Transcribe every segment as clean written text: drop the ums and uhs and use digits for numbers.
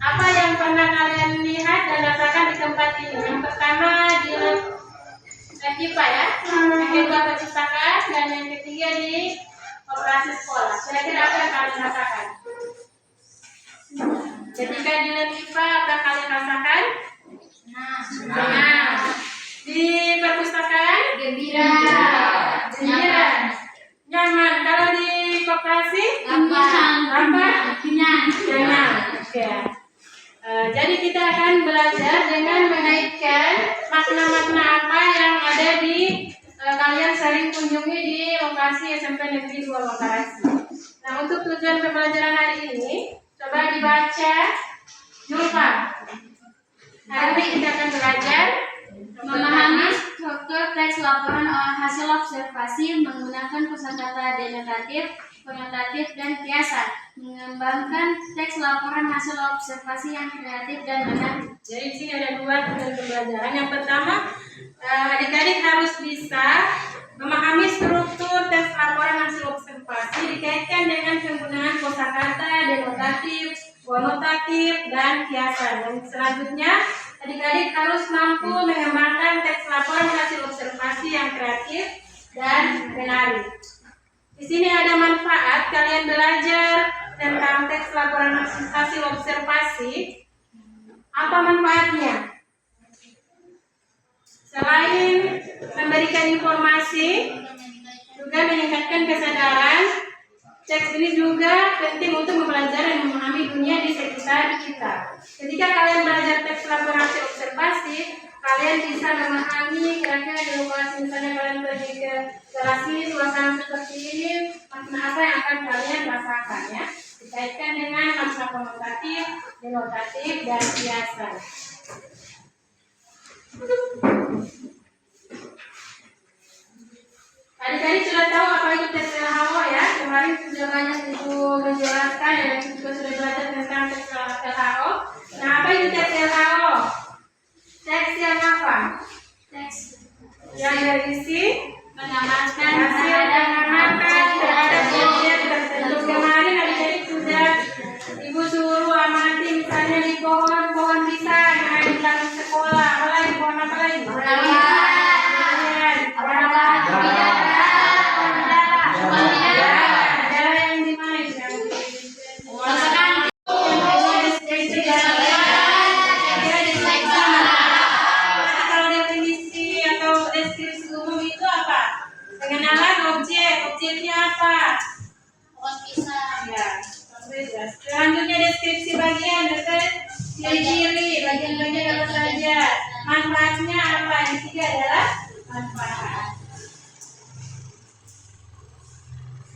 Apa yang pernah kalian lihat dan rasakan di tempat ini? Yang pertama di IPA ya, yang kedua perpustakaan, dan yang ketiga di operasi sekolah. Kira-kira apa yang kalian rasakan? Ketika di IPA apa yang kalian rasakan? Nah, di perpustakaan Gembira. gembira, nyaman. Kalau di koperasi nyaman. Oke. Jadi kita akan belajar dengan mengaitkan makna-makna apa yang ada di kalian sering kunjungi di lokasi SMP Negeri 2 Manggarai. Nah, untuk tujuan pembelajaran hari ini, coba dibaca jumlah. Hari ini kita akan belajar Memahami struktur teks laporan hasil observasi menggunakan kosakata denotatif, konotatif, dan kiasan. Mengembangkan teks laporan hasil observasi yang kreatif dan menarik. Jadi di sini ada dua tujuan pembelajaran. Yang pertama, adik-adik harus bisa memahami struktur teks laporan hasil observasi dikaitkan dengan penggunaan kosakata denotatif, konotatif, dan kiasan. Dan selanjutnya, adik-adik harus mampu mengembangkan teks laporan hasil observasi yang kreatif dan menarik. Di sini ada manfaat kalian belajar tentang teks laporan hasil observasi. Apa manfaatnya? Selain memberikan informasi, juga meningkatkan kesadaran, teks ini juga penting untuk mempelajari dan memahami dunia di sekitar kita. Ketika kalian belajar teks laporan hasil observasi, kalian bisa memahami kira-kira di lokasi, misalnya kalian pergi ke lokasi suasana seperti ini, makna apa yang akan kalian rasakan ya, dikaitkan dengan makna konotatif, denotatif, dan kiasan. Adik-adik sudah tahu apa itu teks LHO ya? Kemarin sudah banyak itu menjelaskan dan juga sudah belajar tentang teks LHO. Nah, apa itu teks LHO? Teks yang apa? Teks Yang berisi mengamankan hasil pengamatan terhadap objek tertentu. Kemarin adik-adik sudah ibu suruh amati misalnya di pohon pisang yang ada di belakang sekolah. Apa lagi? Pohon apa lagi? Objeknya apa? Ya, selanjutnya deskripsi bagian, ciri-ciri bagian-bagian apa saja. Manfaatnya apa? Yang ketiga adalah manfaat.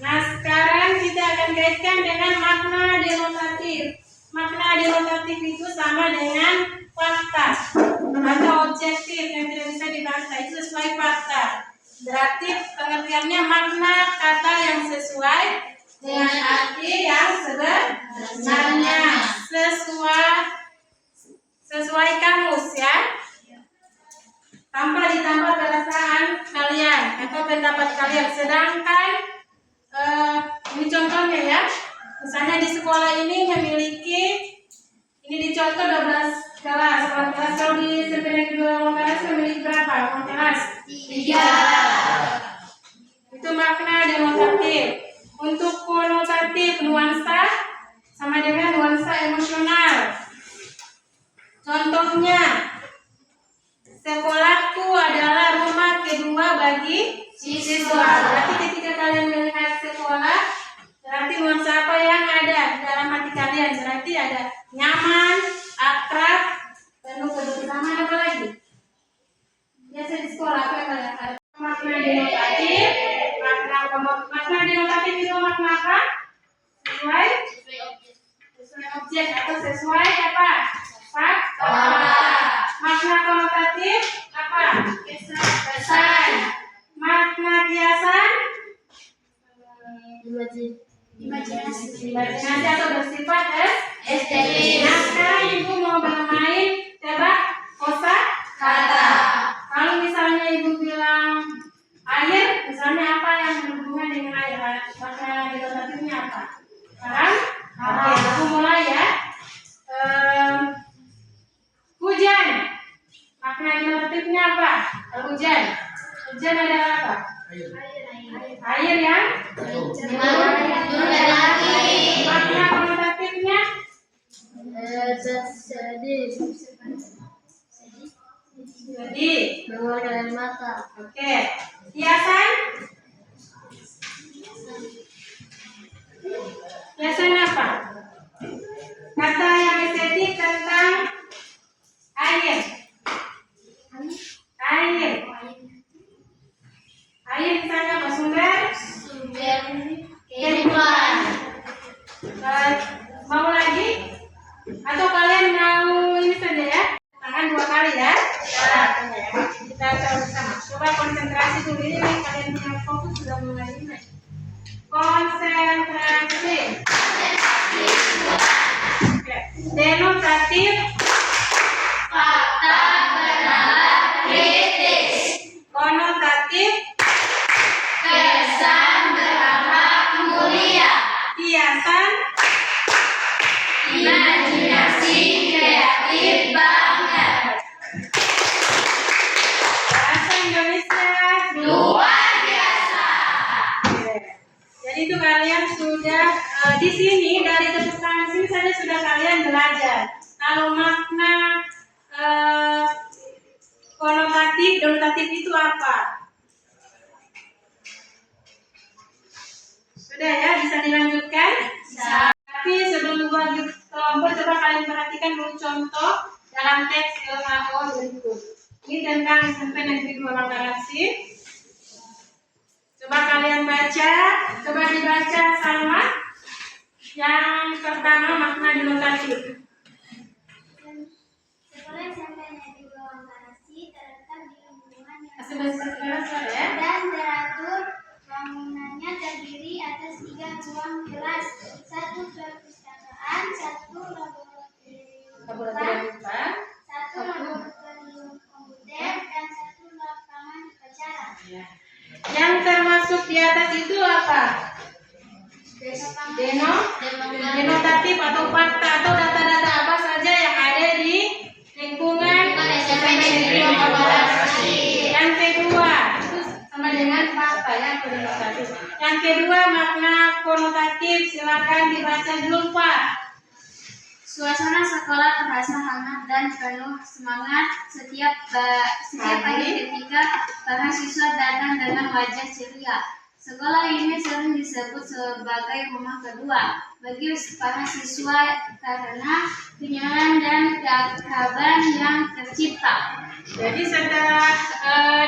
Nah, sekarang kita akan kaitkan dengan makna denotatif. Makna denotatif itu sama dengan fakta atau objektif yang tidak bisa dibantah, itu sesuai fakta. Berarti pengertiannya makna kata yang sesuai dengan arti yang sebenarnya, sesuai kamus ya, tanpa ditambah perasaan kalian atau pendapat kalian. Sedangkan ini contohnya ya, misalnya di sekolah ini memiliki, ini dicontoh 12 kelas. Kalau di SMP Negeri 2 Manggarai memiliki berapa kelas? 3. Itu makna denotatif. Untuk konotatif, nuansa sama dengan nuansa emosional. Contohnya, sekolahku adalah rumah kedua bagi siswa. Berarti ketika kalian melihat sekolah, berarti nuansa apa yang ada dalam hati kalian? Berarti ada nyaman, akrab, penuh kebersamaan, apa lagi? Biasa di sekolah apa yang kalian ada? Makna denotatif, makna denotatif itu makna apa? Sesuai objek atau sesuai apa? Fakta. Makna konotatif apa? Kesan. Makna kiasan? Imajinasi atau bersifat estetik. Nah, sekarang ibu mau bermain tebak kosakata. Kalau misalnya ibu bilang air, misalnya apa yang berhubungan dengan air? Makna denotatifnya apa? Paham? Jadi Mengeluarkan mata. oke. Hiasan? Hiasan apa? Kata yang estetik tentang air. Air. Air misalnya apa? Sumber Sumber kehidupan. Mau lagi? Atau kalian mau ini saja ya? Tangan 2 kali ya? Kita sama-sama. Coba konsentrasi dulu ini. Kalian punya fokus sudah mulai ini. Konsentrasi. Oke. Denotatif. Fakta bernalar kritis. Konotatif. Kesan berakhlak mulia. Hiasan. Imajinasi kreatif banget. Bahasa Indonesia. Luar biasa. Jadi itu kalian sudah di sini dari tepuk tangan sini saja sudah kalian belajar. Kalau makna konotatif, denotatif itu apa? Sudah ya, bisa dilanjutkan? Tapi sebelum bagi kelompok, coba kalian perhatikan dulu contoh dalam teks LHO berikut. Ini tentang SMP Negeri 2 Manggarai. Coba kalian baca, coba dibaca sama. Yang pertama makna denotatif. Sekolah SMP Negeri 2 Manggarai terletak di lingkungan yang Sebentar ya. dan teratur. Bangunannya terdiri atas 3 ruang kelas, 1 perpustakaan, 1 laboratorium, Laboratorium apa? 1 laboratorium komputer, dan 1 lapangan upacara. Ya. Yang termasuk di atas itu apa? Denotatif atau fakta atau data-data apa saja yang ada di lingkungan SMP Negeri 2 Manggarai. Yang kedua, itu sama dengan fakta ya, atau denotatif. Yang kedua makna konotatif, silakan dibaca dulu Pak. Suasana sekolah terasa hangat dan penuh semangat setiap pagi ketika para siswa datang dengan wajah ceria. Sekolah ini sering disebut sebagai rumah kedua bagi para siswa karena kenyamanan dan keakraban yang tercipta. Jadi setelah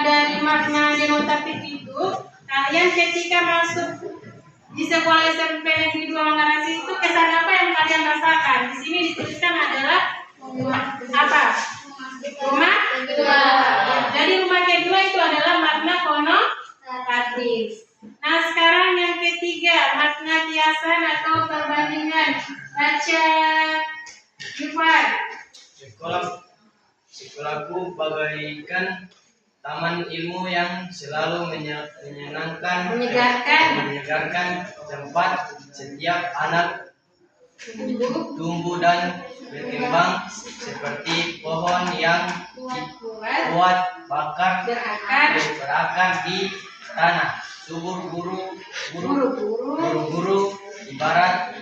dari makna denotatif itu, kalian ketika masuk di sekolah SMP Negeri 2 Manggarai itu kesan apa yang kalian rasakan? Di sini dituliskan adalah apa? Rumah kedua. Jadi rumah kedua itu adalah makna konotatif. Nah sekarang yang ketiga makna kiasan atau perbandingan. Baca Yufan. Sekolahku bagaikan taman ilmu yang selalu menyegarkan tempat setiap anak tumbuh dan berkembang seperti pohon yang kuat berakar di tanah. Guru-guru ibarat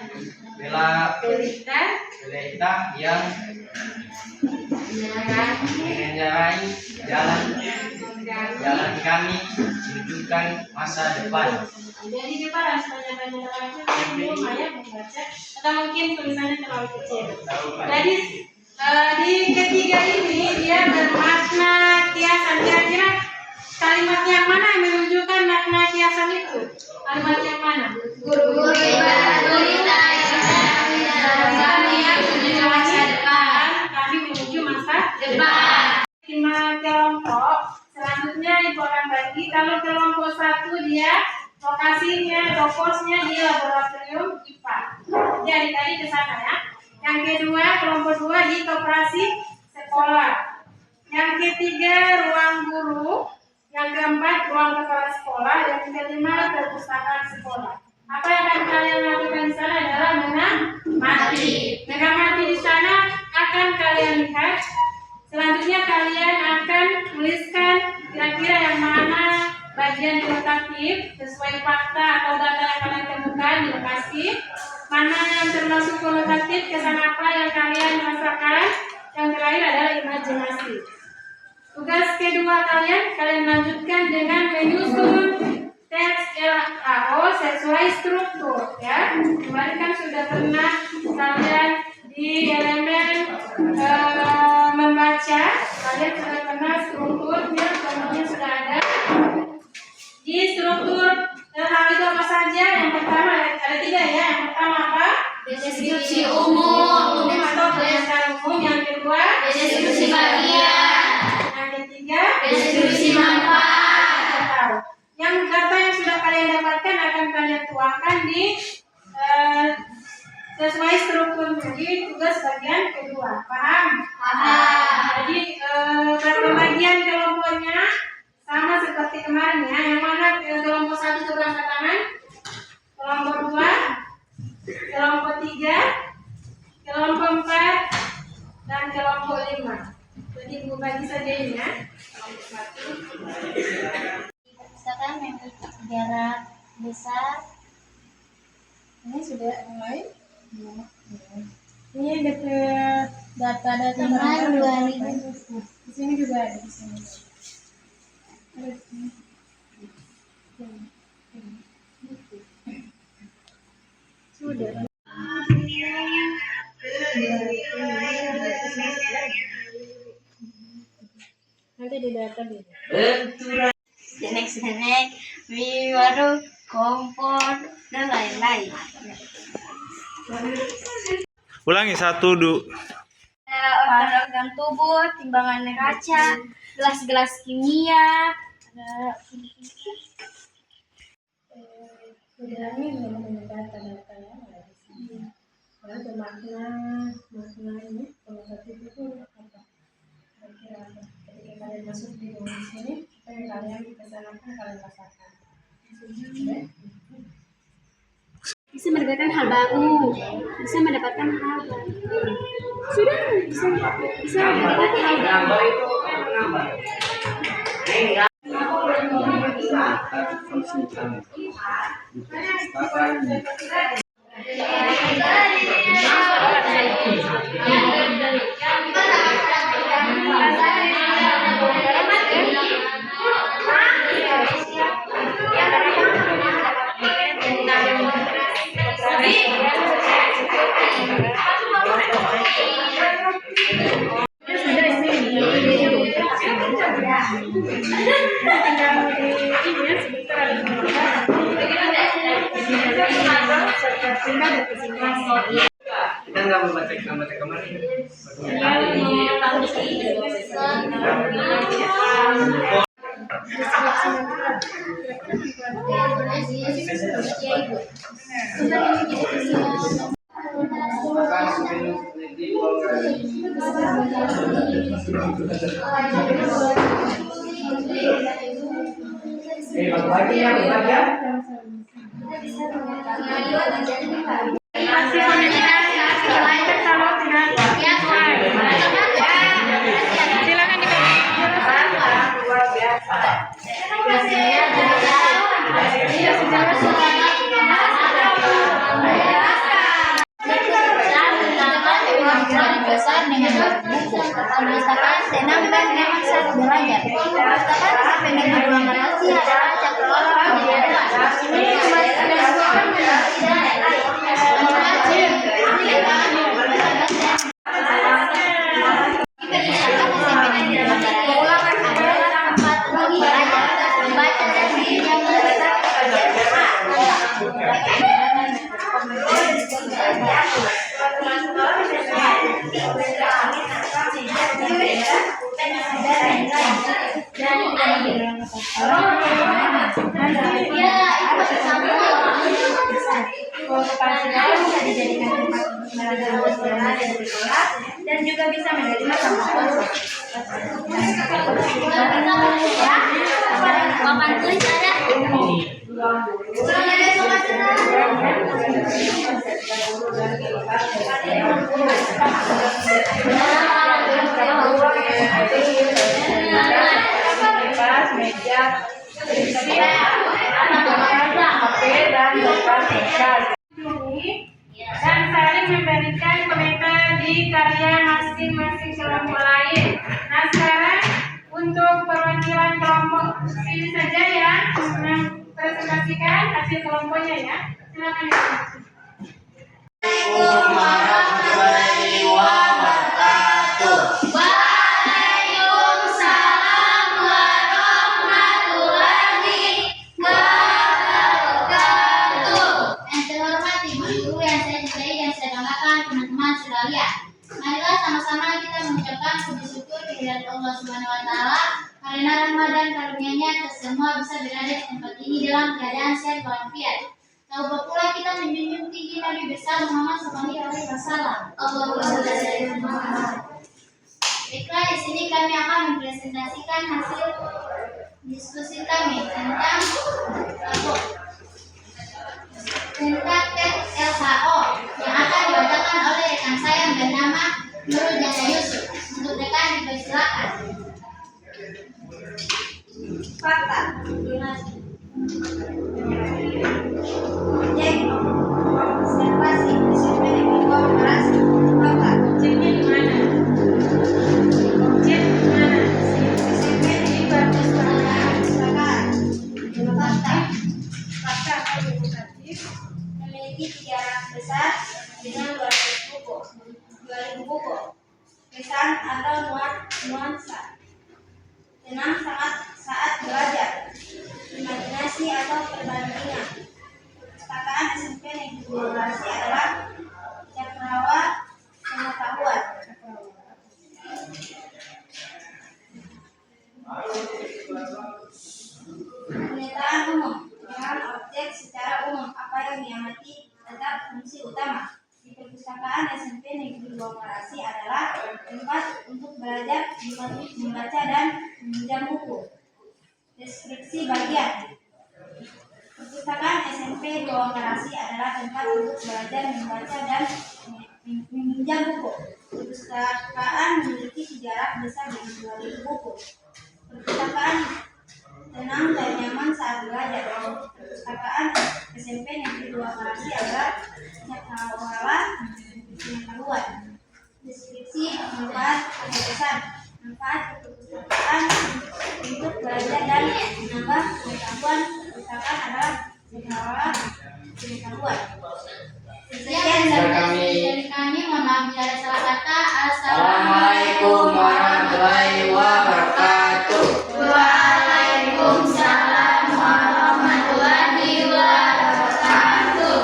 pelita yang mengendarai jalan kami menunjukkan masa depan. Jadi kita harus banyak-banyak belajar sebelum ayah membaca atau mungkin tulisannya terlalu kecil. Jadi di ketiga ini dia bermakna kiasan. Kira-kira kalimat yang mana yang menunjukkan makna kiasan itu? Kalimat yang mana? Guru-guru ibarat pelita yang menuju masa depan. Kami menuju masa Depan. 5 kelompok. Selanjutnya ibu akan bagi. Kalau kelompok 1 dia lokasinya atau posnya di laboratorium IPA. Jadi tadi ke sana ya. Yang kedua kelompok 2 di koperasi sekolah. Yang ketiga ruang guru. Yang keempat ruang kepala sekolah. Yang kelima perpustakaan sekolah. Apa yang akan kalian lakukan di sana adalah mengamati. Mengamati di sana akan kalian lihat. Selanjutnya kalian akan tuliskan kira-kira yang mana bagian denotatif sesuai fakta atau data yang kalian temukan di lokasi. Mana yang termasuk konotatif, kesan apa yang kalian rasakan. Yang terakhir adalah imajinasi. Tugas kedua kalian lanjutkan dengan menyusun teks LAO sesuai struktur ya. Kemarin kan sudah pernah kalian di elemen membaca, kalian sudah pernah strukturnya, kemudian sudah ada di struktur hal itu apa saja. Yang pertama ada 3 ya. Yang pertama apa? Deskripsi umum, Atau pernyataan umum. Yang kedua deskripsi bagian, yang ketiga deskripsi manfaat. Yang data yang sudah kalian dapatkan akan kalian tuangkan di sesuai strukturnya di tugas bagian kedua. Paham? Paham. Jadi bagian kelompoknya sama seperti kemarin ya. Yang mana kelompok 1 itu berangkat tangan, kelompok 2, kelompok 3, kelompok 4, dan kelompok 5. Jadi ibu bagi saja ini ya. Kelompok 1. Perpustakaan memiliki jarak besar. Ini sudah mulai. Ini data Dengan 2000. di sini juga ada di sini. Sudah. Nanti di data dulu. Snack, mie baru, kompor, dan lain-lain. Ulangi 1, 2. Organ tubuh, timbangan neraca, gelas-gelas kimia, ada Sudah ini memang data-data ya. Ada makna ini kalau satu itu apa? Kira-kira apa? Ketika kalian masuk di ruang sini, apa yang kalian kesanakan kalian rasakan? bisa mendapatkan hal baru, bisa mendapatkan hal baru. Sudah bisa mendapatkan hal baru. Kita nggak membaca kemarin. Besar dengan buku, perpustakaan senam dan memang saat belajar. Perpustakaan sampai dengan ruang rahasia adalah cakrawala dan juga bisa menerima sampah. papan tulis ada. Meja, dan saling memberikan komentar di karya masing-masing kelompok. kelompok lain. Nah sekarang untuk perwakilan kelompok ini saja ya, presentasikan hasil kelompoknya ya. Silakan ya. Warahmatullahi wabarakatuh. Waalaikumsalam warahmatullahi wabarakatuh. Yang terhormat Ibu Guru yang saya cintai dan saya banggakan teman-teman sekalian. Marilah sama-sama kita mengucapkan puji syukur kehadirat Allah Subhanahu wa taala karena Ramadan karunia-Nya kita semua bisa berada di tempat ini dalam keadaan sehat walafiat. Tahu pula kita menjunjung tinggi Nabi besar Muhammad SAW. Allahumma shalli ala Muhammad. Baiklah, di sini kami akan mempresentasikan hasil diskusi kami tentang tes LHO yang akan dibacakan oleh rekan saya yang bernama Nurul Jaya Yusuf. Untuk rekan dipersilakan. Fakta. Objek observasi SMP Negeri 2 Bekasi. Fakta. Objeknya di mana? Objek di mana? SMP Negeri 2 Perpustakaan. Fakta. Fakta atau edukatif. Memiliki 3 rak besar dengan 200 buku. 2000 buku. Kesan atau nuansa. Tenang saat belajar. Imajinasi atau perbandingan. Perpustakaan SMP Negeri 2 Bekasi adalah cakrawala pengetahuan. Pernyataan umum dengan objek secara umum apa yang diamati tetap fungsi utama di perpustakaan SMP Negeri 2 Bekasi adalah tempat untuk belajar, membaca dan meminjam buku. Deskripsi bagian. Perpustakaan SMP 2 Bekasi adalah tempat untuk belajar, membaca dan meminjam buku. Perpustakaan memiliki 3 rak besar dengan 2000 buku. Perpustakaan tenang dan nyaman saat belajar. Perpustakaan SMP Negeri 2 Bekasi adalah cakrawala pengetahuan. Deskripsi manfaat kesan. Manfaat perpustakaan untuk belajar dan menambah pengetahuan. Perpustakaan adalah cakrawala pengetahuan. Sekian dari kami, mohon maaf bila ada salah kata. Assalamualaikum warahmatullahi wabarakatuh. Waalaikumsalam warahmatullahi wabarakatuh.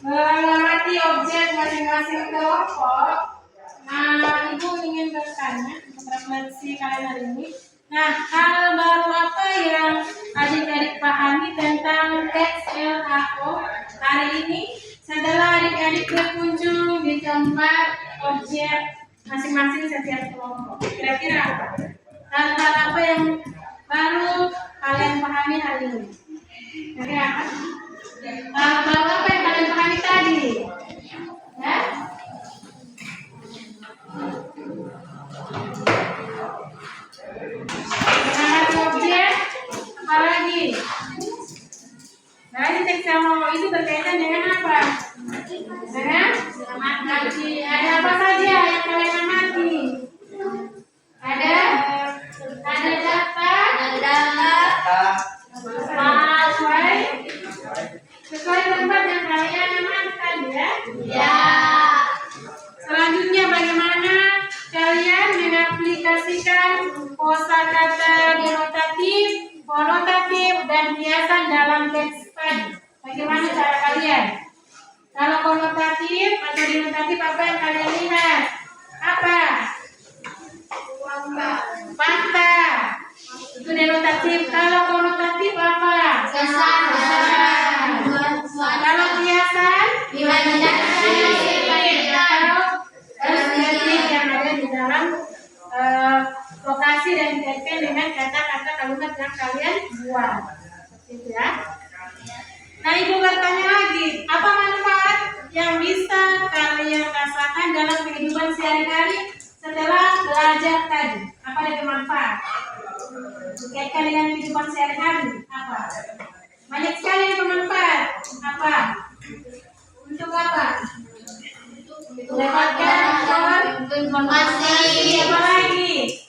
Mengamati objek masing-masing kelompok. Nah, Ibu ingin bertanya untuk refleksi kalian hari ini. Nah, hal baru apa yang adik-adik pahami tentang teks LHO hari ini setelah adik-adik berkunjung di tempat objek masing-masing setiap kelompok? Kira-kira apa? Hal-hal apa yang baru kalian pahami hari ini? Kira-kira apa? Hal baru apa yang kalian pahami tadi? Ya? Mengamati objek, apa lagi? Nah, ini teks LHO itu berkaitan dengan apa? Dengan amati. Ada apa saja yang kalian amati? Ada data, sesuai tempat yang kalian amankan ya. Ya. Selanjutnya bagaimana kalian mengaplikasikan kosakata denotatif, konotatif, dan hiasan dalam teks tadi? Bagaimana cara kalian? Kalau konotatif atau denotatif apa yang kalian lihat? Apa? Fakta. Itu denotatif. Kalau konotatif apa? Kesan. Kalau hiasan? Imajinasi. Atau deskriptif yang ada di dalam lokasi dan dikaitkan dengan kata-kata kalimat yang kalian buat. Gitu ya. Nah, Ibu bertanya lagi, apa manfaat yang bisa kalian rasakan dalam kehidupan sehari-hari setelah belajar tadi? Apa ada manfaat? Dikaitkan dengan kehidupan sehari-hari, apa? Banyak sekali yang bermanfaat. Apa? Untuk apa? Untuk Mendapatkan informasi. apa lagi?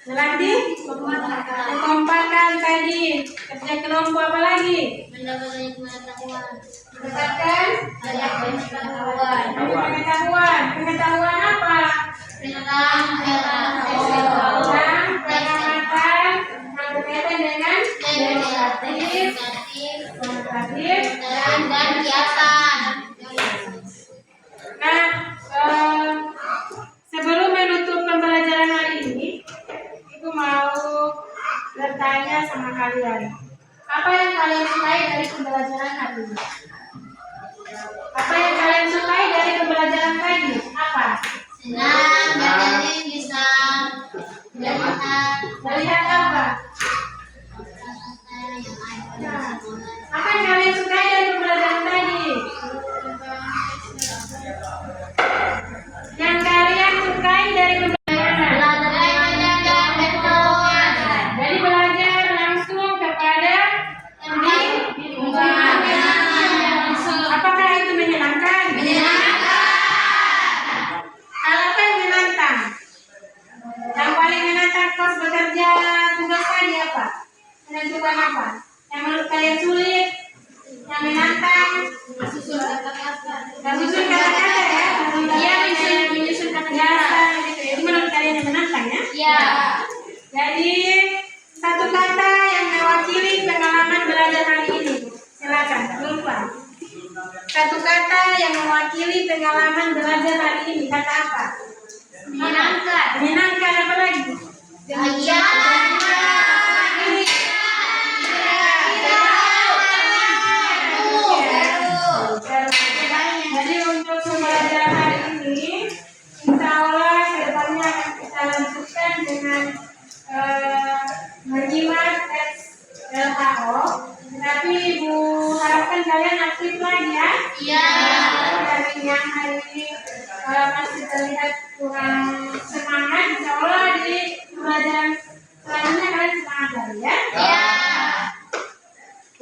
Lagi? Mengkompakan tadi. Kerja kelompok apa lagi? Mendapatkan pengetahuan. Mendapatkan Banyak pengetahuan. pengetahuan. Pengetahuan apa? Tentang Tentang pengamatan yang berkaitan dengan negatif, kualitatif. dan kiasan. Nah, sebelum menutup pembelajaran hari ini, Ibu mau bertanya sama kalian. Apa yang kalian sukai dari pembelajaran hari ini? Apa yang kalian sukai dari pembelajaran tadi? Apa? Senang, jadi bisa Melihat apa? Nah, apa yang kalian sukai dari pembelajaran tadi? Yang kalian sukai dari pembelajaran? Jadi belajar langsung kepada lingkungan. Apakah itu menyenangkan? Hal apa yang menantang? Yang paling menantang kos bekerja tugas tadi apa? Menentukan apa? Yang menurut kalian sulit? Yang menantang? Susun kata-kata ya? Iya, menyusun kata-kata gitu ya. Itu menurut kalian yang menantang ya? Ya. Jadi satu kata yang mewakili pengalaman belajar hari ini. Silakan, lupa. Satu kata yang mewakili pengalaman belajar hari ini. Kata apa? Menyenangkan. Menyenangkan apa lagi? Bahagia. Jadi untuk pembelajaran hari ini, insya Allah kedepannya akan kita lanjutkan dengan menyimak tes LHO. Tapi Ibu harapkan kalian aktif lagi ya. Iya. Dari yang hari ini masih terlihat kurang semangat, insya Allah di pembelajaran selanjutnya kalian semangat lagi ya. Iya.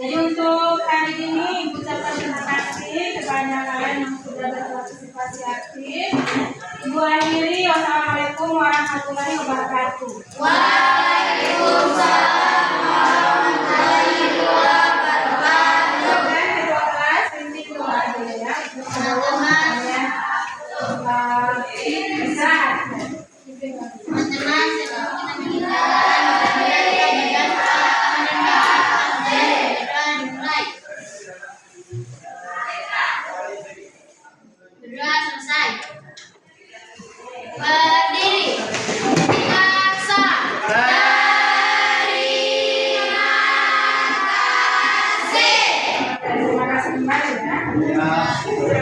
Jadi untuk hari ini Ibu ucapkan terima kasih kepada kalian yang sudah berpartisipasi aktif. Ibu akhiri, wassalamualaikum warahmatullahi wabarakatuh. Dan kedua kelas, inti kedua aja ya. Kalian bisa. Berdua selesai. Berdiri. Paksa. Terima kasih kembali ya.